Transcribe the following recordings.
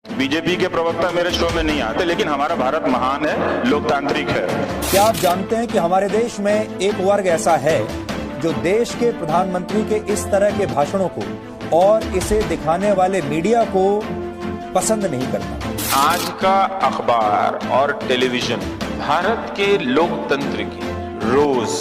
BJP के प्रवक्ता मेरे शो में नहीं आते, लेकिन हमारा भारत महान है, लोकतांत्रिक है। क्या आप जानते हैं कि हमारे देश में एक वर्ग ऐसा है जो देश के प्रधानमंत्री के इस तरह के भाषणों को और इसे दिखाने वाले मीडिया को पसंद नहीं करता। आज का अखबार और टेलीविजन भारत के लोकतंत्र की रोज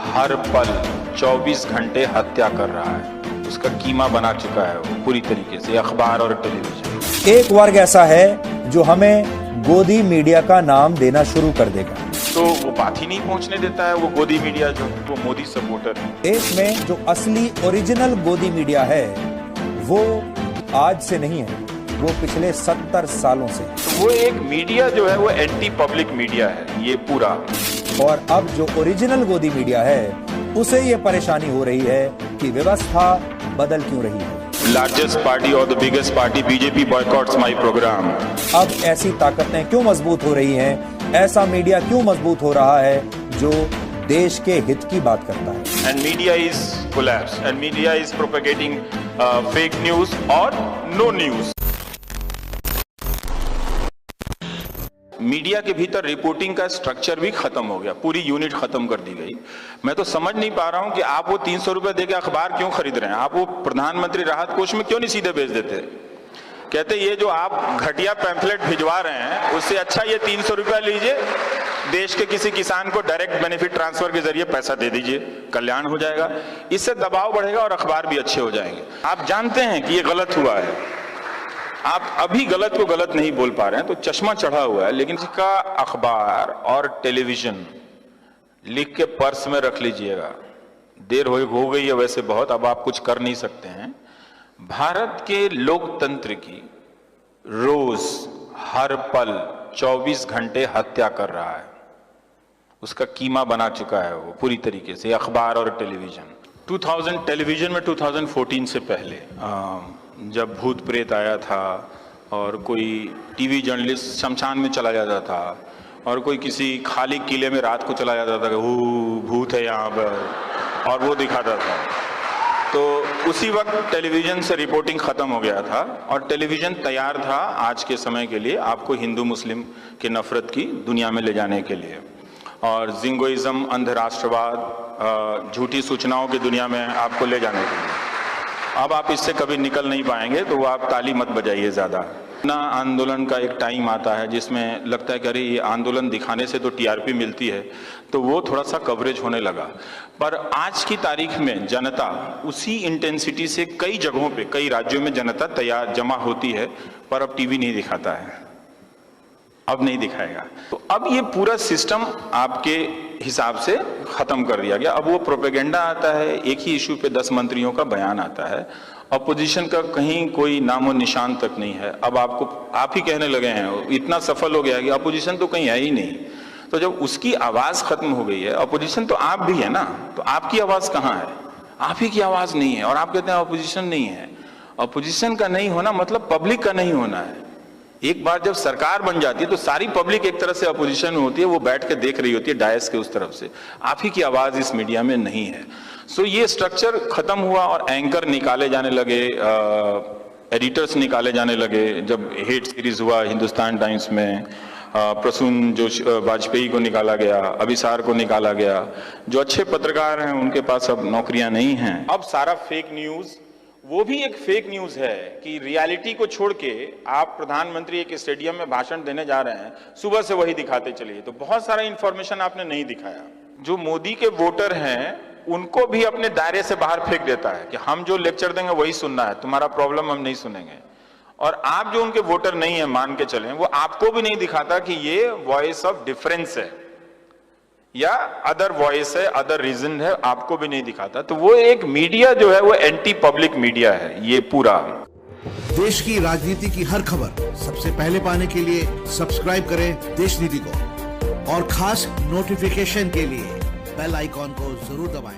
हर पल 24 घंटे हत्या कर रहा है, उसका कीमा बना चुका है वो पूरी तरीके से, अखबार और टेलीविजन। एक वर्ग ऐसा है जो हमें गोदी मीडिया का नाम देना शुरू कर देगा। तो वो बात ही नहीं पहुंचने देता है वो गोदी मीडिया, जो वो मोदी सपोर्टर है। देश में जो असली ओरिजिनल गोदी मीडिया है वो आज से नहीं है, वो पिछले 70 सालों से। तो वो एक मीडिया जो है वो एंटी पब्लिक मीडिया है ये पूरा। और अब जो ओरिजिनल गोदी मीडिया है उसे ये परेशानी हो रही है कि व्यवस्था बदल क्यों रही है। लार्जेस्ट पार्टी और the biggest party BJP boycotts my programme. अब ऐसी ताकतें क्यों मजबूत हो रही हैं? ऐसा मीडिया क्यों मजबूत हो रहा है जो देश के हित की बात करता है? And media is collapse and media is propagating fake news और नो न्यूज। मीडिया के भीतर रिपोर्टिंग का स्ट्रक्चर भी खत्म हो गया, पूरी यूनिट खत्म कर दी गई। मैं तो समझ नहीं पा रहा हूं कि आप वो 300 रुपए देके अखबार क्यों खरीद रहे हैं। आप वो प्रधानमंत्री राहत कोष में क्यों नहीं सीधे भेज देते? कहते ये जो आप घटिया पैम्फलेट भिजवा रहे हैं उससे अच्छा ये 300 रुपया लीजिए, देश के किसी किसान को डायरेक्ट बेनिफिट ट्रांसफर के जरिए पैसा दे दीजिए, कल्याण हो जाएगा। इससे दबाव बढ़ेगा और अखबार भी अच्छे हो जाएंगे। आप जानते हैं कि ये गलत हुआ है, आप अभी गलत को गलत नहीं बोल पा रहे हैं, तो चश्मा चढ़ा हुआ है। लेकिन इसका अखबार और टेलीविजन लिख के पर्स में रख लीजिएगा। देर हो गई है वैसे बहुत, अब आप कुछ कर नहीं सकते हैं। भारत के लोकतंत्र की रोज हर पल 24 घंटे हत्या कर रहा है, उसका कीमा बना चुका है वो पूरी तरीके से, अखबार और टेलीविजन। टेलीविजन में 2014 से पहले जब भूत प्रेत आया था और कोई टीवी जर्नलिस्ट शमशान में चला जाता था और कोई किसी खाली किले में रात को चला जाता था कि भूत है यहाँ पर, और वो दिखाता था, तो उसी वक्त टेलीविजन से रिपोर्टिंग खत्म हो गया था और टेलीविजन तैयार था आज के समय के लिए आपको हिंदू मुस्लिम की नफरत की दुनिया में ले जाने के लिए, और जिंगोइज्म, अंधराष्ट्रवाद, झूठी सूचनाओं की दुनिया में आपको ले जाने के लिए। अब आप इससे कभी निकल नहीं पाएंगे, तो वो आप ताली मत बजाइए ज्यादा ना। आंदोलन का एक टाइम आता है जिसमें लगता है कि अरे ये आंदोलन दिखाने से तो टीआरपी मिलती है, तो वो थोड़ा सा कवरेज होने लगा। पर आज की तारीख में जनता उसी इंटेंसिटी से कई जगहों पे, कई राज्यों में जनता तैयार जमा होती है, पर अब टीवी नहीं दिखाता है, अब नहीं दिखाएगा। तो अब ये पूरा सिस्टम आपके हिसाब से खत्म कर दिया गया। अब वो प्रोपेगेंडा आता है, एक ही इशू पे 10 मंत्रियों का बयान आता है, अपोजिशन का कहीं कोई नामो निशान तक नहीं है। अब आप ही कहने लगे हैं, इतना सफल हो गया कि अपोजिशन तो कहीं है ही नहीं। तो जब उसकी आवाज खत्म हो गई है, अपोजिशन तो आप भी है ना, तो आपकी आवाज कहाँ है? आप ही की आवाज नहीं है और आप कहते हैं अपोजिशन नहीं है। अपोजिशन का नहीं होना मतलब पब्लिक का नहीं होना है। एक बार जब सरकार बन जाती है तो सारी पब्लिक एक तरह से अपोजिशन में होती है, वो बैठ के देख रही होती है डायस के उस तरफ से। आप ही की आवाज इस मीडिया में नहीं है। सो ये स्ट्रक्चर खत्म हुआ और एंकर निकाले जाने लगे, एडिटर्स निकाले जाने लगे। जब हेट सीरीज हुआ हिंदुस्तान टाइम्स में, प्रसून जो वाजपेयी को निकाला गया, अभिसार को निकाला गया। जो अच्छे पत्रकार हैं उनके पास अब नौकरियां नहीं हैं। अब सारा फेक न्यूज, वो भी एक फेक न्यूज है कि रियलिटी को छोड़ के आप प्रधानमंत्री एक स्टेडियम में भाषण देने जा रहे हैं, सुबह से वही दिखाते चलिए, तो बहुत सारा इंफॉर्मेशन आपने नहीं दिखाया। जो मोदी के वोटर हैं उनको भी अपने दायरे से बाहर फेंक देता है कि हम जो लेक्चर देंगे वही सुनना है, तुम्हारा प्रॉब्लम हम नहीं सुनेंगे। और आप जो उनके वोटर नहीं है मान के चलें, वो आपको भी नहीं दिखाता कि ये वॉइस ऑफ डिफरेंस है या अदर वॉइस है, अदर रीजन है, आपको भी नहीं दिखाता। तो वो एक मीडिया जो है वो एंटी पब्लिक मीडिया है ये पूरा। देश की राजनीति की हर खबर सबसे पहले पाने के लिए सब्सक्राइब करें देश नीति को, और खास नोटिफिकेशन के लिए बेल आइकॉन को जरूर दबाएं।